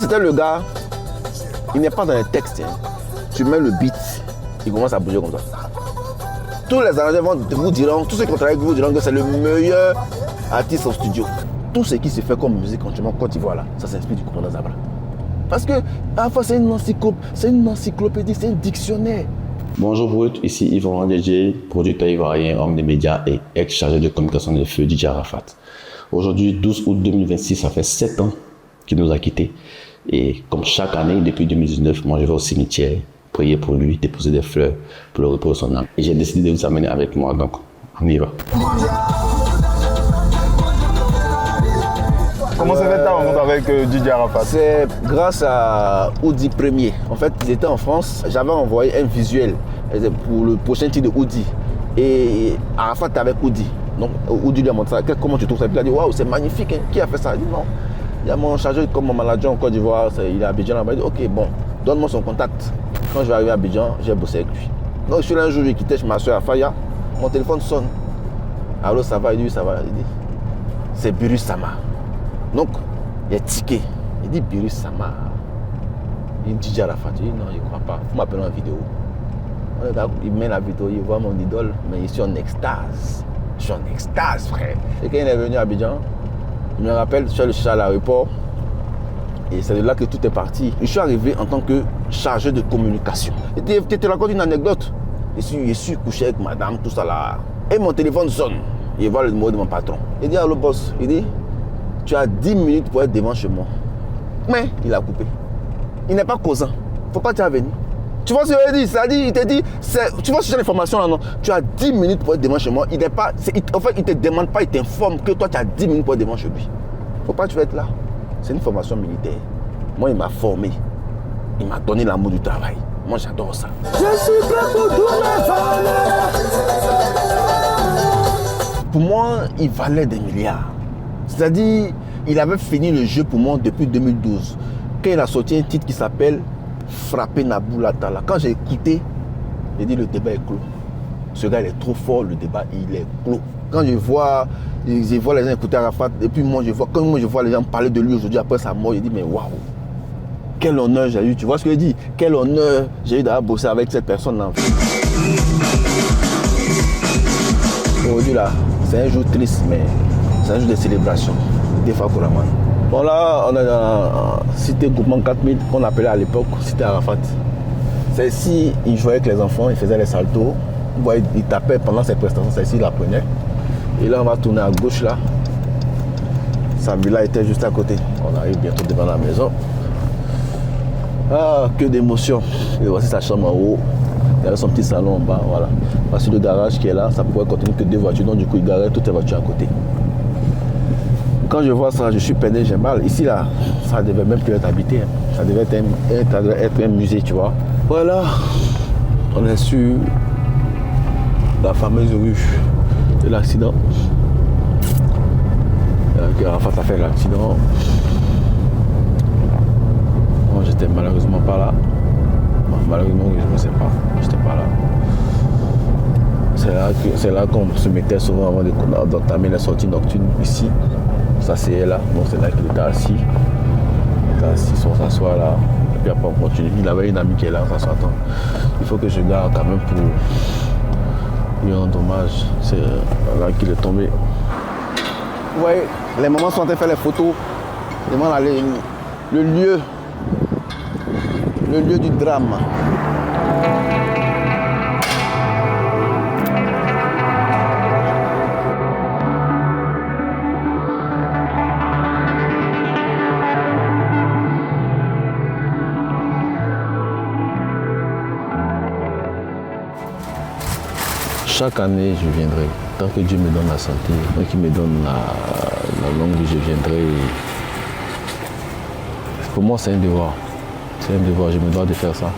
c'était le gars, il n'est pas dans les textes. Hein. Tu mets le beat, il commence à bouger comme ça. Tous les arrangeurs vous diront, tous ceux qui ont travaillé avec vous diront que c'est le meilleur artiste au studio. Tout ce qui se fait comme musique en Côte d'Ivoire là, ça s'inspire du commandant Zabra. Parce que à la fois c'est une encyclopédie, c'est un dictionnaire. Bonjour Brut, ici Yvon DJ, producteur ivoirien, homme des médias et ex-chargé de communication de feu DJ Arafat. Aujourd'hui, 12 août 2026, ça fait 7 ans qu'il nous a quittés. Et comme chaque année, depuis 2019, moi je vais au cimetière, prier pour lui, déposer des fleurs pour le repos de son âme. Et j'ai décidé de vous amener avec moi, donc on y va. Comment s'est fait ta rencontre avec DJ Arafat? C'est grâce à Oudi Premier. En fait, ils étaient en France. J'avais envoyé un visuel pour le prochain titre de Oudi. Et Arafat était avec Oudi. Donc Oudi lui a montré ça. Comment tu trouves ça? Il a dit waouh, c'est magnifique. Hein. Qui a fait ça? Il dit non. Il y a mon chargé comme mon manager en Côte d'Ivoire. Il est à Abidjan. Il a dit ok, bon, donne-moi son contact. Quand je vais arriver à Abidjan, j'ai bossé avec lui. Donc je suis là un jour, je quittais chez ma soeur à Faya. Mon téléphone sonne. Allô, ça va? Il dit ça va. Il dit c'est Birus Sama. Donc, il est tiqué. Il dit Birus Sama. Il dit DJ Arafat. Je dis non, je ne crois pas. Il faut m'appeler en vidéo. Il met la vidéo, il voit mon idole, mais je suis en extase. Je suis en extase, frère. Et quand il est venu à Abidjan, il me rappelle, je suis allé à l'aéroport. Et c'est de là que tout est parti. Je suis arrivé en tant que chargé de communication. Et je te raconte une anecdote. Je suis couché avec madame, tout ça là. Et mon téléphone sonne. Il voit le numéro de mon patron. Il dit allô boss. Il dit tu as 10 minutes pour être devant chez moi. Mais il a coupé. Il n'est pas causant. Faut pas t'y venir. Tu vois ce que je dis? C'est-à-dire, il te dit, tu vois ce genre d'information là, non? Tu as 10 minutes pour être devant chez moi. Il n'est pas, en fait, il ne te demande pas, il t'informe que toi, tu as 10 minutes pour être devant chez lui. Faut pas que tu vas être là. C'est une formation militaire. Moi, il m'a formé. Il m'a donné l'amour du travail. Moi, j'adore ça. Je suis prêt pour tous les valeurs. Pour moi, il valait des milliards. C'est-à-dire, il avait fini le jeu pour moi depuis 2012. Quand il a sorti un titre qui s'appelle Frapper Nabou Latala. Quand j'ai écouté, j'ai dit le débat est clos. Ce gars, il est trop fort, le débat, il est clos. Quand je vois les gens écouter Arafat, et puis quand moi je vois les gens parler de lui aujourd'hui après sa mort, je dis mais waouh, quel honneur j'ai eu. Tu vois ce que je dis? Quel honneur j'ai eu d'avoir bossé avec cette personne-là. Aujourd'hui là, c'est un jour triste, mais c'est un jour de célébration. Des fois Kouraman. Bon là, on est dans la cité groupement 4000 qu'on appelait à l'époque cité Arafat. C'est ici, il jouait avec les enfants, il faisait les saltos. Vous voyez, il tapait pendant ses prestations, c'est ici, il la prenait. Et là, on va tourner à gauche là. Sa villa était juste à côté. On arrive bientôt devant la maison. Ah, que d'émotion. Et voici sa chambre en haut. Il y avait son petit salon en bas, voilà. Voici le garage qui est là, ça pourrait contenir que 2 voitures, donc du coup, il garait toutes les voitures à côté. Quand je vois ça, je suis peiné, j'ai mal. Ici, là, ça devait même plus être habité. Hein. Ça devait être un musée, tu vois. Voilà, on est sur la fameuse rue de l'accident. Arafat a fait l'accident. Moi, j'étais malheureusement pas là. Bon, malheureusement, je ne sais pas. J'étais pas là. C'est là qu'on se mettait souvent avant d'entamer les sorties nocturnes ici. Ça c'est là, donc c'est là qu'il était assis. Il était assis, on s'assoit là. Et puis après on continue. Il avait une amie qui est là, on s'assoit. Il faut que je garde quand même pour lui rendre hommage. C'est là qu'il est tombé. Vous voyez, les mamans sont en train de faire les photos. Devant le lieu du drame. Chaque année, je viendrai. Tant que Dieu me donne la santé, tant qu'il me donne la longue vie, je viendrai. Pour moi, c'est un devoir. C'est un devoir, je me dois de faire ça.